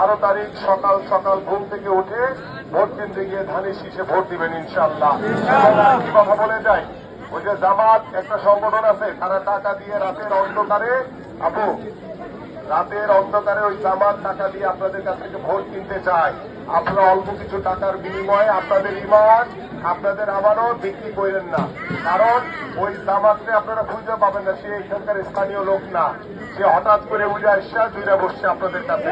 12 তারিখ সকাল সকাল ঘুম থেকে উঠে ভোট কেন্দ্রে গিয়ে ধানের শীষে ভোট দিবেন ইনশাআল্লাহ। কি কথা বলে যায়, ওই যে জামাত একটা সংগঠন আছে, তারা টাকা দিয়ে রাতের অন্ধকারে ওই জামাত টাকা দিয়ে আপনাদের কাছ থেকে ভোট কিনতে চায়। আপনারা অল্প কিছু টাকার বিনিময়ে আপনাদের ইমান, আপনাদের আমানত বিক্রি করেন না। কারণ ওই জামাতকে আপনারা খুঁজে পাবেন না, সে এখানকার স্থানীয় লোক না, সে হঠাৎ করে উঠে আসা জুড়ে বসছে আপনাদের কাছে।